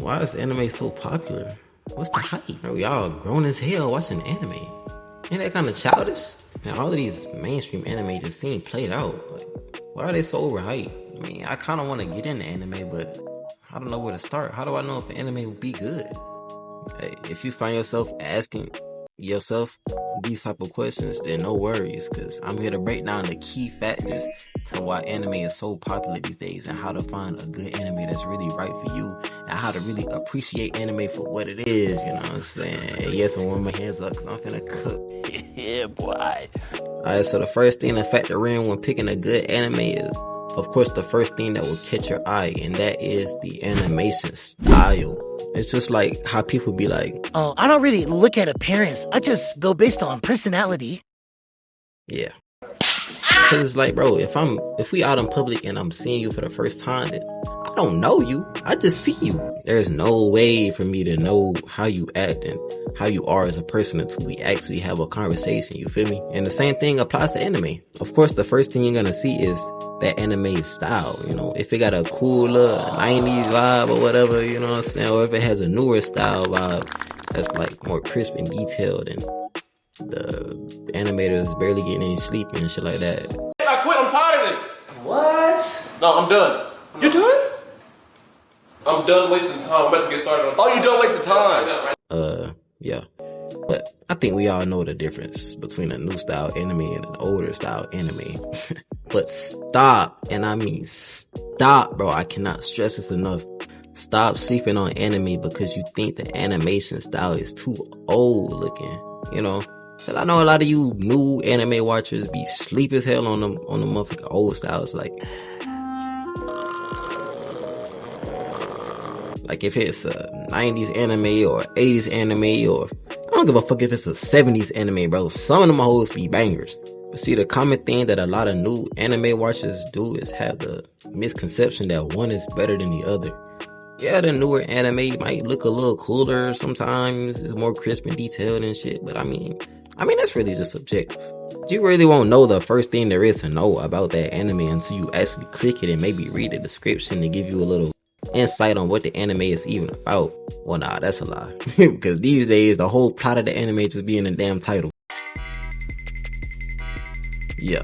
Why is anime so popular? What's the hype? Bro, y'all grown as hell watching anime. Ain't that kind of childish? And all of these mainstream anime just seem played out. Like, why are they so overhyped? I mean, I kind of want to get into anime, but I don't know where to start. How do I know if an anime will be good? Hey, if you find yourself asking yourself these type of questions, then no worries, because I'm here to break down the key factors to why anime is so popular these days and how to find a good anime that's really right for you and how to really appreciate anime for what it is, you know what I'm saying? Yes, I warm my hands up because I'm finna cook. Yeah, boy. Alright, so the first thing to factor in when picking a good anime is, of course, the first thing that will catch your eye, and that is the animation style. It's just like how people be like, oh, I don't really look at appearance. I just go based on personality. yeah. Cause it's like, bro, if we out in public and I'm seeing you for the first time, then I don't know you. I just see you. There's no way for me to know how you act and how you are as a person until we actually have a conversation. You feel me? And the same thing applies to anime. Of course, the first thing you're gonna see is that anime style. You know, if it got a cooler 90s vibe or whatever, you know what I'm saying? Or if it has a newer style vibe that's like more crisp and detailed and the animators barely getting any sleep and shit like that. I quit. I'm tired of this. What? No, I'm done. You done? I'm done wasting time. I'm about to get started. Oh, you done wasting time? Yeah. But I think we all know the difference between a new style anime and an older style anime. But stop, and I mean stop, bro. I cannot stress this enough. Stop sleeping on anime because you think the animation style is too old looking, you know? Cause I know a lot of you new anime watchers be sleep as hell on the motherfucking old styles. Like if it's a 90s anime or 80s anime, or I don't give a fuck if it's a 70s anime, bro. Some of them hoes be bangers. But see, the common thing that a lot of new anime watchers do is have the misconception that one is better than the other. Yeah, the newer anime might look a little cooler sometimes. It's more crisp and detailed and shit. But I mean, that's really just subjective. You really won't know the first thing there is to know about that anime until you actually click it and maybe read the description to give you a little insight on what the anime is even about. Well, nah, that's a lie. Because these days, the whole plot of the anime just be in the damn title. Yeah.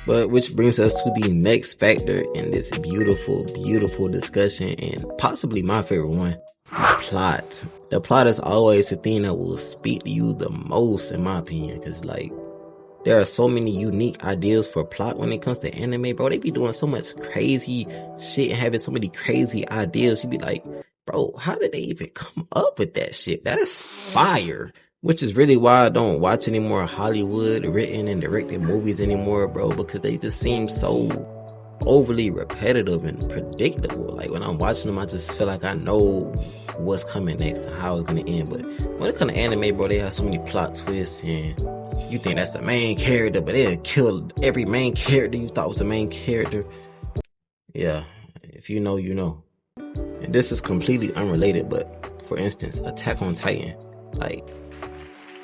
But which brings us to the next factor in this beautiful, beautiful discussion, and possibly my favorite one, plot. The plot is always the thing that will speak to you the most, in my opinion, because like, there are so many unique ideas for plot when it comes to anime, bro. They be doing so much crazy shit and having so many crazy ideas. You be like, bro, how did they even come up with that shit? That's fire. Which is really why I don't watch any more Hollywood written and directed movies anymore, bro, because they just seem so overly repetitive and predictable. Like when I'm watching them, I just feel like I know what's coming next and how it's gonna end. But when it comes to anime, bro, they have so many plot twists, and you think that's the main character, but they'll kill every main character you thought was the main character. Yeah, if you know, you know. And this is completely unrelated, but for instance, Attack on Titan, like,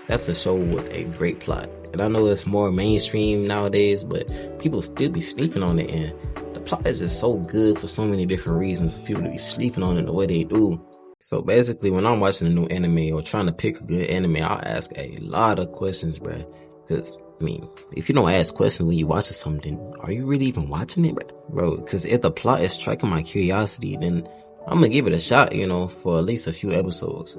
that's a show with a great plot. And I know it's more mainstream nowadays, but people still be sleeping on it. And the plot is just so good for so many different reasons for people to be sleeping on it the way they do. So basically, when I'm watching a new anime or trying to pick a good anime, I'll ask a lot of questions, bruh. Because, I mean, if you don't ask questions when you're watching something, are you really even watching it, bro? Because if the plot is striking my curiosity, then I'm going to give it a shot, you know, for at least a few episodes.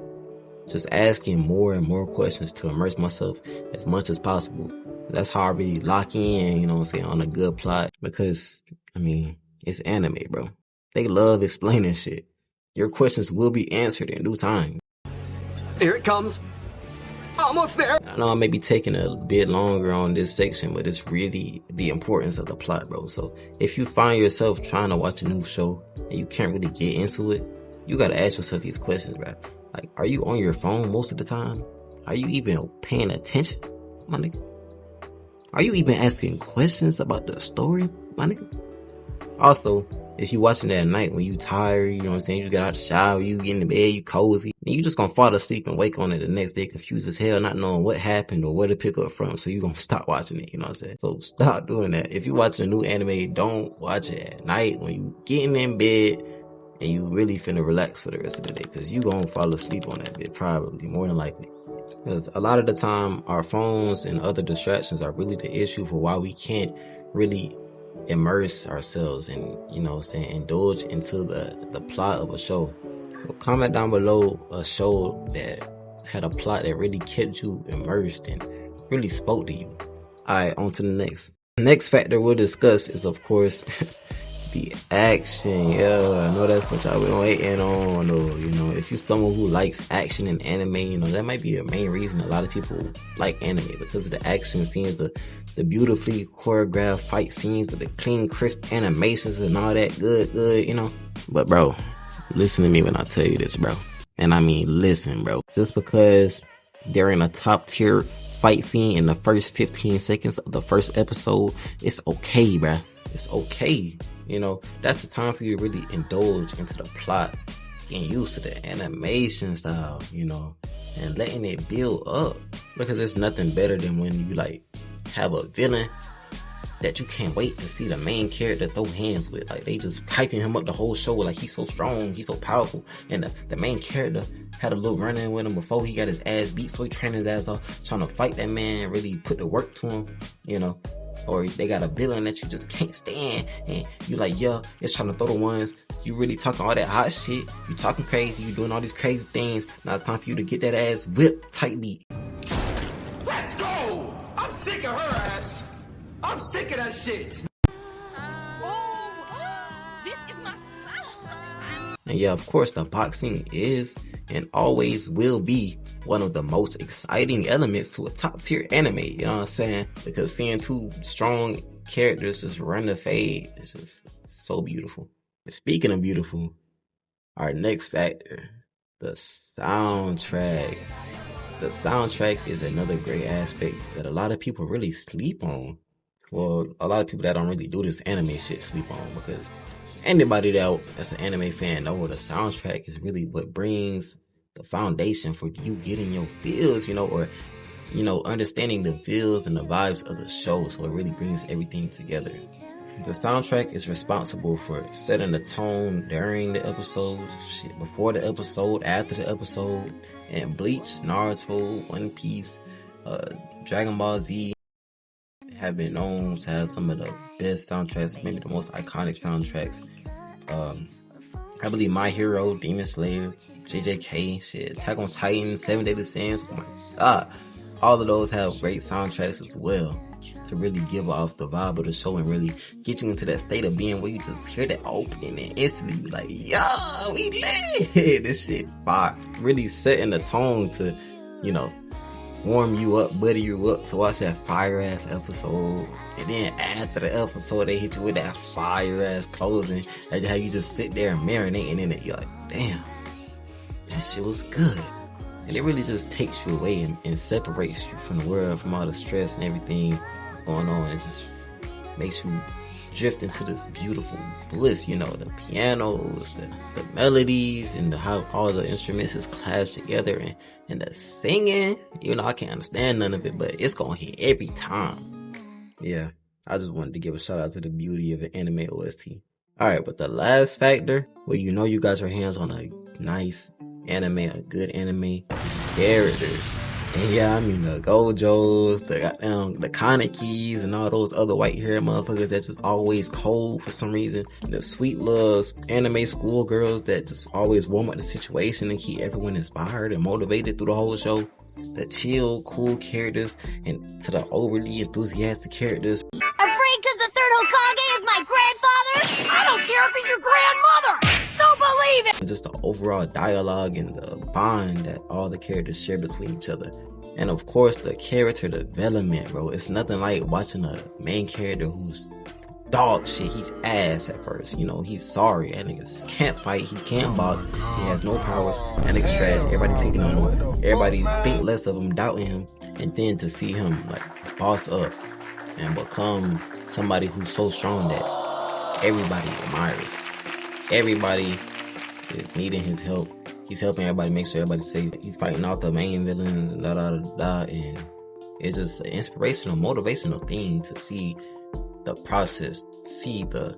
Just asking more and more questions to immerse myself as much as possible. That's how I really lock in, you know what I'm saying, on a good plot. Because, I mean, it's anime, bro. They love explaining shit. Your questions will be answered in due time. Here it comes. Almost there. I know I may be taking a bit longer on this section, but it's really the importance of the plot, bro. So if you find yourself trying to watch a new show and you can't really get into it, you gotta ask yourself these questions, bro. Like, are you on your phone most of the time? Are you even paying attention, my nigga? Are you even asking questions about the story, my nigga? Also, if you watching that at night when you tired, you know what I'm saying, you get out the shower, you get in the bed, you cozy, then you just gonna fall asleep and wake on it the next day confused as hell, not knowing what happened or where to pick up from, so you gonna stop watching it, you know what I'm saying? So stop doing that. If you watching a new anime, don't watch it at night when you getting in bed and you really finna relax for the rest of the day, because you gonna fall asleep on that bit, probably, more than likely. Because a lot of the time, our phones and other distractions are really the issue for why we can't really immerse ourselves and, you know what I'm saying, indulge into the plot of a show. So comment down below a show that had a plot that really kept you immersed and really spoke to you. Alright, on to the next. The next factor we'll discuss is, of course, the action. Yeah, I know that's what y'all been waiting on. Or, you know, if you're someone who likes action and anime, you know, that might be a main reason a lot of people like anime, because of the action scenes, the beautifully choreographed fight scenes with the clean, crisp animations and all that good, you know. But bro, listen to me when I tell you this, bro. And I mean, listen, bro. Just because they're in a top tier fight scene in the first 15 seconds of the first episode, it's okay, bro. It's okay. You know, that's the time for you to really indulge into the plot, getting used to the animation style, you know, and letting it build up. Because there's nothing better than when you like have a villain that you can't wait to see the main character throw hands with. Like, they just hyping him up the whole show, like he's so strong, he's so powerful, and the main character had a little run-in with him before he got his ass beat, so he trained his ass off trying to fight that man, really put the work to him, you know. Or they got a villain that you just can't stand, and you like, yeah, it's trying to throw the ones. You really talking all that hot shit, you talking crazy, you doing all these crazy things. Now it's time for you to get that ass whipped tight beat. Let's go! I'm sick of her ass. I'm sick of that shit. This is my son. And yeah, of course, the boxing is and always will be one of the most exciting elements to a top tier anime, you know what I'm saying? Because seeing two strong characters just run the fade is just so beautiful. And speaking of beautiful, our next factor, the soundtrack. The soundtrack is another great aspect that a lot of people really sleep on. Well, a lot of people that don't really do this anime shit sleep on, because anybody that's an anime fan know the soundtrack is really what brings the foundation for you getting your feels, you know, or, you know, understanding the feels and the vibes of the show. So it really brings everything together. The soundtrack is responsible for setting the tone during the episode, shit, before the episode, after the episode, and Bleach, Naruto, One Piece, Dragon Ball Z have been known to have some of the best soundtracks, maybe the most iconic soundtracks. I believe My Hero, Demon Slayer, JJK, shit, Attack on Titan, 7 Days to Sins, oh my god. All of those have great soundtracks as well, to really give off the vibe of the show and really get you into that state of being where you just hear that opening and instantly be like, yo, we lit. This shit fire. Really setting the tone to, you know, warm you up, butter you up to watch that fire ass episode. And then after the episode, they hit you with that fire ass closing. That's how you just sit there marinating in it. You're like, damn, that shit was good. And it really just takes you away and separates you from the world, from all the stress and everything that's going on. It just makes you drift into this beautiful bliss, you know, the pianos, the melodies, and how all the instruments is clashed together, and the singing, you know, I can't understand none of it, but it's gonna hit every time. Yeah, I just wanted to give a shout out to the beauty of an anime OST. Alright, but the last factor, where you know you got your hands on a nice anime, a good anime, characters. And yeah, I mean the Gojos, the Kanekis, and all those other white haired motherfuckers that's just always cold for some reason. The sweet love anime schoolgirls that just always warm up the situation and keep everyone inspired and motivated through the whole show. The chill, cool characters, and to the overly enthusiastic characters. Afraid because the third Hokage is my grandfather? I don't care if he's your grandmother! So believe it! Just the overall dialogue and the bond that all the characters share between each other. And of course, the character development, bro. It's nothing like watching a main character who's dog shit. He's ass at first, you know, he's sorry. That nigga can't fight, he can't box, he has no powers, that nigga's trash, everybody picking on him, everybody think less of him, doubting him. And then to see him like boss up and become somebody who's so strong that everybody admires. Everybody is needing his help. He's helping everybody, make sure everybody's safe. He's fighting off the main villains and and it's just an inspirational, motivational thing to see the process, see the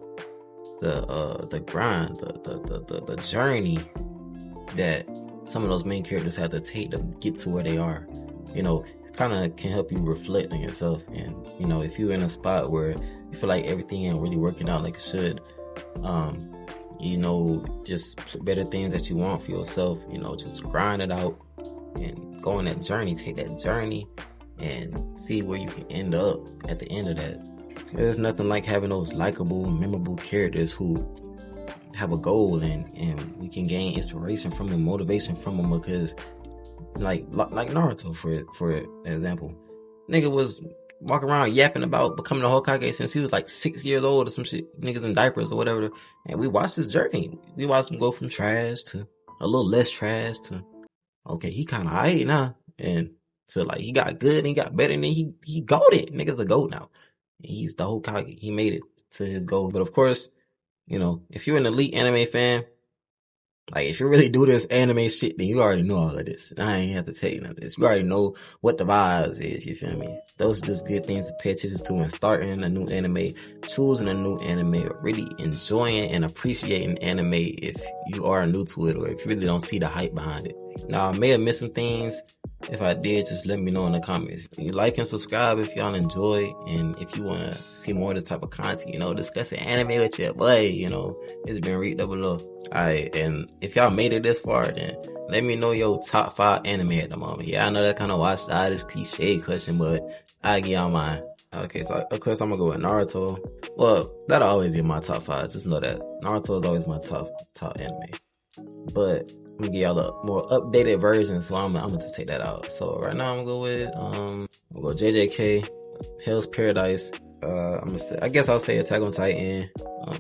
the grind, the journey that some of those main characters have to take to get to where they are. You know, it kind of can help you reflect on yourself. And, you know, if you're in a spot where you feel like everything ain't really working out like it should, you know, just better things that you want for yourself, you know, just grind it out and go on that journey, take that journey and see where you can end up at the end of that. There's nothing like having those likable, memorable characters who have a goal and we can gain inspiration from them, motivation from them, because like Naruto for example, nigga was walking around yapping about becoming a Hokage since he was like 6 years old or some shit, niggas in diapers or whatever, and we watched his journey. We watched him go from trash to a little less trash to, okay, he kind of alright now, and to like he got good and he got better, and then he goated. Nigga's a goat now. He's the Hokage. He made it to his goal. But of course, you know, if you're an elite anime fan, like if you really do this anime shit, then you already know all of this. And I ain't have to tell you none of this. You already know what the vibes is, you feel me? Those are just good things to pay attention to when starting a new anime, choosing a new anime, or really enjoying and appreciating anime if you are new to it or if you really don't see the hype behind it. Now, I may have missed some things. If I did, just let me know in the comments. You like and subscribe if y'all enjoy, and if you want to see more of this type of content, you know, discussing anime with your boy, you know, it's been Reed Double O. Alright, and if y'all made it this far, then let me know your top 5 anime at the moment. Yeah, I know that kind of watched the this cliche question, but I'll give y'all mine. Okay, so of course I'm gonna go with Naruto. Well, that'll always be my top 5. Just know that Naruto is always my top anime. But I'm gonna give y'all a more updated version, so I'm gonna just take that out. So right now I'm gonna go with I'll go JJK, Hell's Paradise. I guess I'll say Attack on Titan,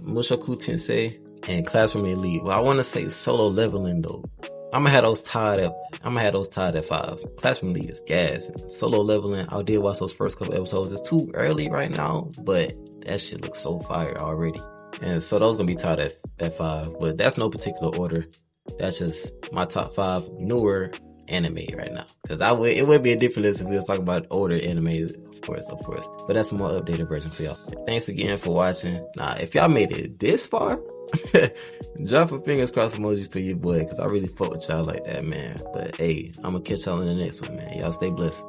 Mushoku Tensei, and Classroom Elite. Well, I want to say Solo Leveling though. I'm gonna have those tied at 5. Classroom Elite is gas. Solo Leveling, I did watch those first couple episodes. It's too early right now, but that shit looks so fire already. And so those gonna be tied at 5. But that's no particular order. That's just my top 5 newer anime right now. Cause it would be a different list if we was talking about older anime, of course. But that's a more updated version for y'all. Thanks again for watching. Now, if y'all made it this far, drop a fingers crossed emoji for your boy, cause I really fuck with y'all like that, man. But hey, I'm gonna catch y'all in the next one, man. Y'all stay blessed.